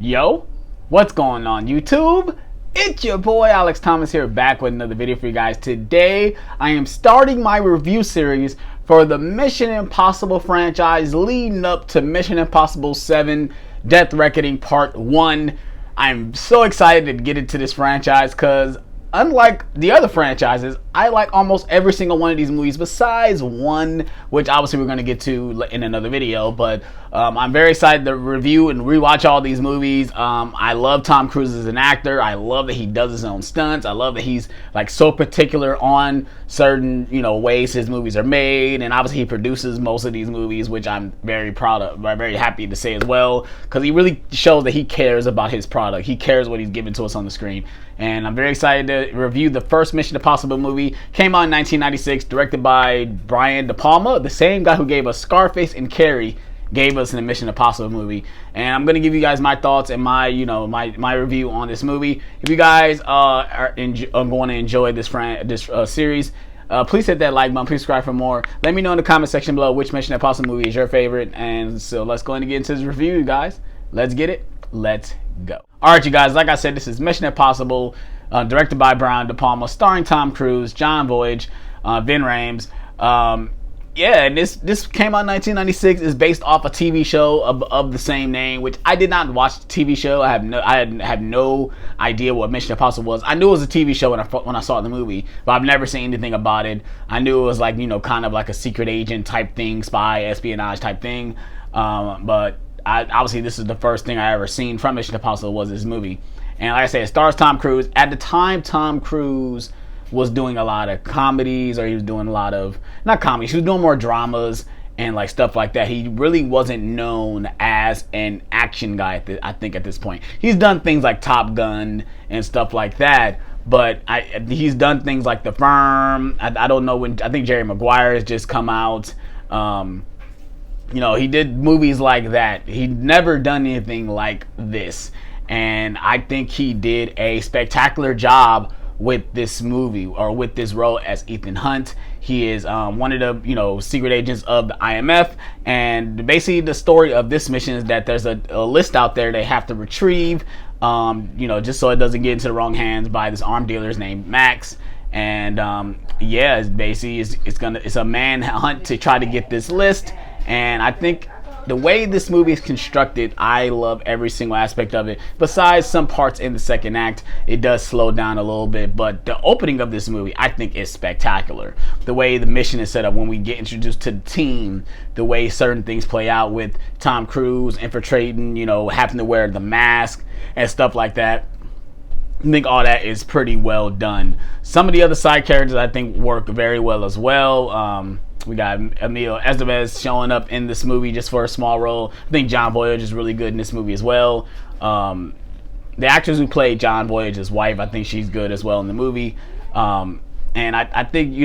Yo, what's going on YouTube? It's your boy Alex Thomas here, back with another video for you guys. Today I am starting my review series for the Mission Impossible franchise leading up to Mission Impossible 7 Death Reckoning Part 1. I'm so excited to get into this franchise because unlike the other franchises, I like almost every single one of these movies besides one, which obviously we're going to get to in another video. But I'm very excited to review and rewatch all these movies. I love Tom Cruise as an actor. I love that he does his own stunts. I love that he's like so particular on certain ways his movies are made, and obviously he produces most of these movies, which I'm very proud of. I'm very happy to say as well, because he really shows that he cares about his product. He cares what he's giving to us on the screen. And I'm very excited to review the first Mission Impossible movie. Came out in 1996, directed by Brian De Palma, the same guy who gave us Scarface and Carrie, gave us in the Mission Impossible movie. And I'm gonna give you guys my thoughts and my review on this movie. If you guys are going to enjoy this series, please hit that like button. Please subscribe for more. Let me know in the comment section below which Mission Impossible movie is your favorite. And so let's go ahead and get into this review, you guys. Let's get it. Let's go. Alright, you guys, like I said, this is Mission Impossible, directed by Brian De Palma, starring Tom Cruise, Jon Voight, Ving Rhames. Yeah, and this came out in 1996. It's based off a TV show of the same name, which I did not watch the TV show. I had no idea what Mission Impossible was. I knew it was a TV show when I saw the movie, but I've never seen anything about it. I knew it was like kind of like a secret agent type thing, spy, espionage type thing, but obviously this is the first thing I ever seen from Mission Impossible was this movie. And like I said, it stars Tom Cruise. At the time, Tom Cruise was doing a lot of comedies, or he was doing a lot of, not comedies, he was doing more dramas and like stuff like that. He really wasn't known as an action guy I think at this point. He's done things like Top Gun and stuff like that, but he's done things like The Firm. I don't know when, I think Jerry Maguire has just come out. He did movies like that. He'd never done anything like this, and I think he did a spectacular job with this movie, or with this role as Ethan Hunt. He is one of the secret agents of the IMF, and basically the story of this mission is that there's a list out there they have to retrieve, just so it doesn't get into the wrong hands by this arm dealer named Max. And yeah, it's basically it's a manhunt to try to get this list. And I think the way this movie is constructed, I love every single aspect of it. Besides some parts in the second act, it does slow down a little bit. But the opening of this movie, I think, is spectacular. The way the mission is set up, when we get introduced to the team, the way certain things play out with Tom Cruise infiltrating, having to wear the mask and stuff like that. I think all that is pretty well done. Some of the other side characters I think work very well as well. We got Emilio Estevez showing up in this movie just for a small role. I think Jon Voight is really good in this movie as well. The actress who played Jon Voight's wife, I think she's good as well in the movie. And I think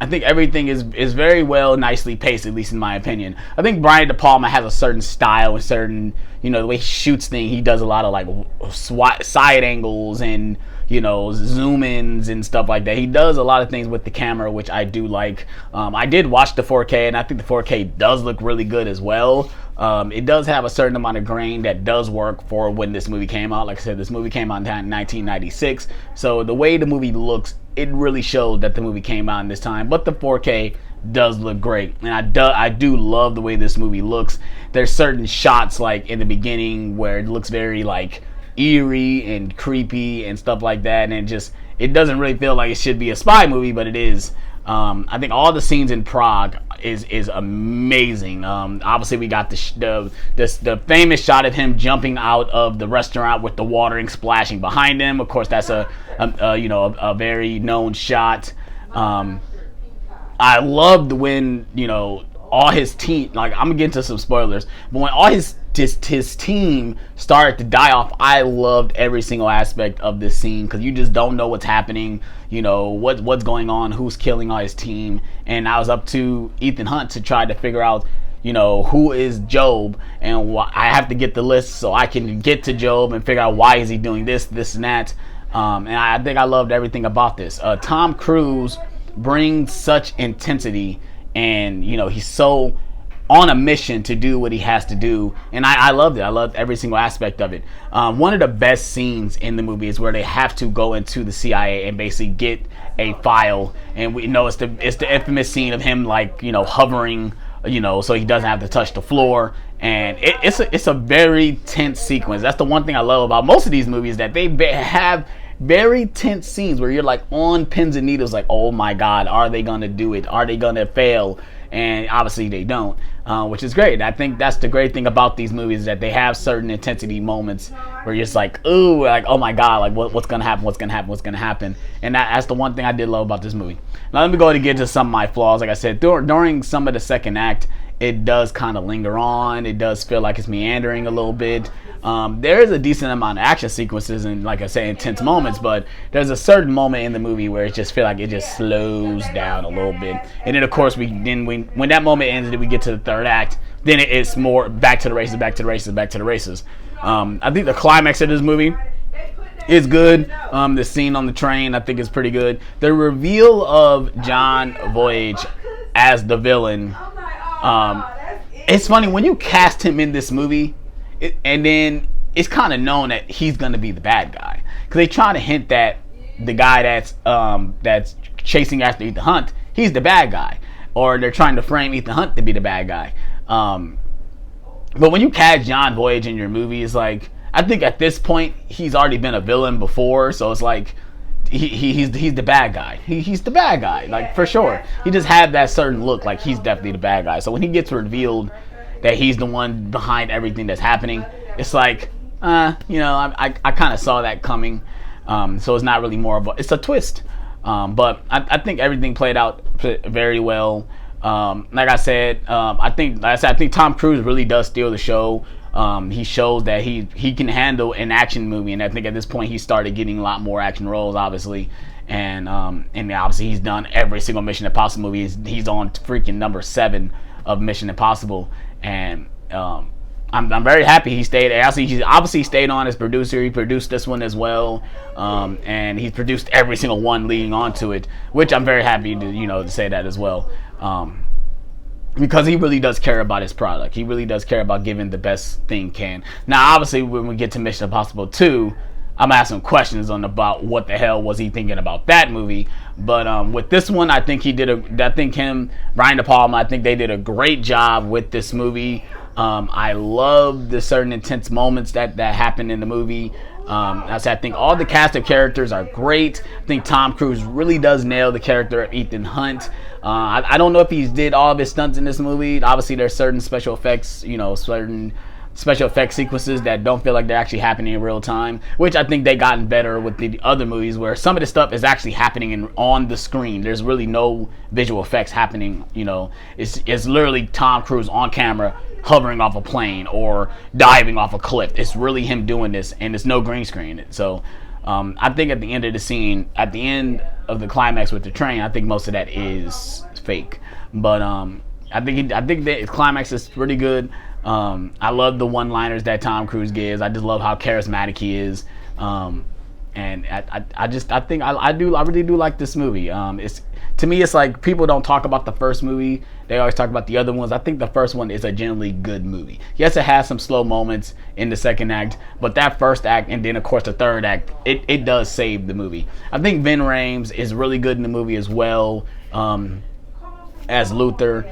I think everything is very well, nicely paced, at least in my opinion. I think Brian De Palma has a certain style and certain, the way he shoots things. He does a lot of like side angles and, zoom ins and stuff like that. He does a lot of things with the camera, which I do like. I did watch the 4K, and I think the 4K does look really good as well. It does have a certain amount of grain that does work for when this movie came out. Like I said, this movie came out in 1996. So the way the movie looks, it really showed that the movie came out in this time. But the 4K does look great, and I do love the way this movie looks. There's certain shots like in the beginning where it looks very like eerie and creepy and stuff like that, and it doesn't really feel like it should be a spy movie, but it is. I think all the scenes in Prague is amazing. Obviously, we got the famous shot of him jumping out of the restaurant with the water splashing behind him. Of course, that's a very known shot. I loved when all his team, like, I'm gonna get into some spoilers, but when all his team started to die off, I loved every single aspect of this scene, because you just don't know what's happening, what's going on, who's killing all his team. And I was up to Ethan Hunt to try to figure out who is Job, and I have to get the list so I can get to Job and figure out why is he doing this and that. And I think I loved everything about this. Tom Cruise brings such intensity, and he's so on a mission to do what he has to do, and I loved it. I loved every single aspect of it. One of the best scenes in the movie is where they have to go into the CIA and basically get a file, and we know it's the infamous scene of him, like, you know, hovering, you know, so he doesn't have to touch the floor, and it's a very tense sequence. That's the one thing I love about most of these movies, that they have very tense scenes where you're like on pins and needles, like, oh my god, are they gonna do it? Are they gonna fail? And obviously they don't, which is great. I think that's the great thing about these movies, that they have certain intensity moments where you're just like, ooh, like, oh my god, like what's gonna happen, what's gonna happen, what's gonna happen. And that's the one thing I did love about this movie. Now let me go ahead and get to some of my flaws. Like I said, during some of the second act, it does kind of linger on. It does feel like it's meandering a little bit. There is a decent amount of action sequences and, like I say, intense moments, but there's a certain moment in the movie where it just feels like it just slows down a little bit. And then, of course, when that moment ends and we get to the third act, then it's more back to the races, back to the races, back to the races. I think the climax of this movie is good. The scene on the train, I think, is pretty good. The reveal of Jon Voight as the villain, it's funny when you cast him in this movie, and then it's kind of known that he's gonna be the bad guy, because they try to hint that the guy that's chasing after Ethan Hunt, he's the bad guy, or they're trying to frame Ethan Hunt to be the bad guy. But when you cast Jon Voight in your movie, it's like, I think at this point he's already been a villain before, so it's like he's the bad guy. He's the bad guy, like, for sure. He just had that certain look, like he's definitely the bad guy. So when he gets revealed that he's the one behind everything that's happening, it's like, you know, I kind of saw that coming. So it's not really more of it's a twist. But I think everything played out very well. Like I said, I think Tom Cruise really does steal the show. He shows that he can handle an action movie, and I think at this point he started getting a lot more action roles, obviously. And obviously he's done every single Mission Impossible movie. He's on freaking number 7 of Mission Impossible, and I'm very happy he stayed. He's obviously stayed on as producer. He produced this one as well, and he's produced every single one leading on to it, which I'm very happy to say that as well, because he really does care about his product. He really does care about giving the best thing can. Now, obviously, when we get to Mission Impossible 2, I'm gonna ask some questions about what the hell was he thinking about that movie. But with this one, I think Brian De Palma, I think they did a great job with this movie. I love the certain intense moments that happened in the movie. I think all the cast of characters are great. I think Tom Cruise really does nail the character of Ethan Hunt. I don't know if he did all of his stunts in this movie. Obviously, there's certain special effects, certain special effects sequences that don't feel like they're actually happening in real time, which I think they gotten better with the other movies, where some of the stuff is actually happening on the screen. There's really no visual effects happening. It's literally Tom Cruise on camera hovering off a plane or diving off a cliff. It's really him doing this, and there's no green screen. So I think at the end of the scene, at the end of the climax with the train, I think most of that is fake. But I think the climax is pretty good. I love the one-liners that Tom Cruise gives. I just love how charismatic he is. And I really do like this movie. To me, it's like people don't talk about the first movie. They always talk about the other ones. I think the first one is a generally good movie. Yes, it has some slow moments in the second act, but that first act and then, of course, the third act, it does save the movie. I think Ving Rhames is really good in the movie as well. As Luther,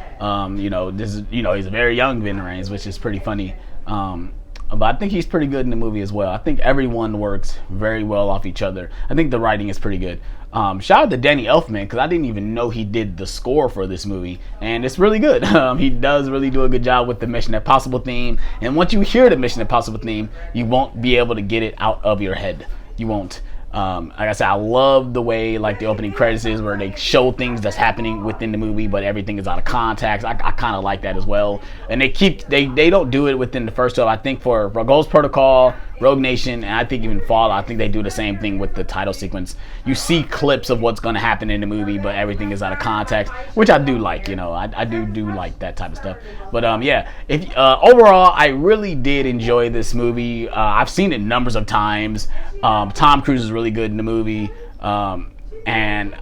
he's a very young Ving Rhames, which is pretty funny. But I think he's pretty good in the movie as well. I think everyone works very well off each other. I think the writing is pretty good. Shout out to Danny Elfman, because I didn't even know he did the score for this movie, and it's really good. He does really do a good job with the Mission Impossible theme, and once you hear the Mission Impossible theme, you won't be able to get it out of your head. You won't. Like I said, I love the way like the opening credits is, where they show things that's happening within the movie, but everything is out of context. I kind of like that as well. And they don't do it within the first two. I think for Ghost Protocol, Rogue Nation, and I think even Fallout, I think they do the same thing with the title sequence. You see clips of what's going to happen in the movie, but everything is out of context, which I do like. I do like that type of stuff. But overall, I really did enjoy this movie. I've seen it numbers of times. Tom Cruise is really good in the movie, and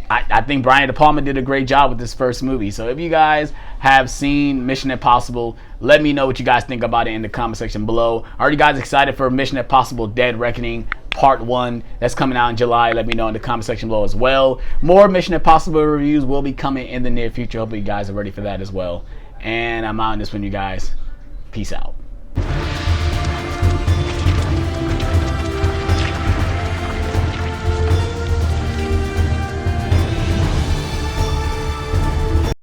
I think Brian De Palma did a great job with this first movie. So if you guys have seen Mission Impossible, let me know what you guys think about it in the comment section below. Are you guys excited for Mission Impossible Dead Reckoning Part 1 that's coming out in July? Let me know in the comment section below as well. More Mission Impossible reviews will be coming in the near future. Hopefully you guys are ready for that as well. And I'm out on this one, you guys. Peace out.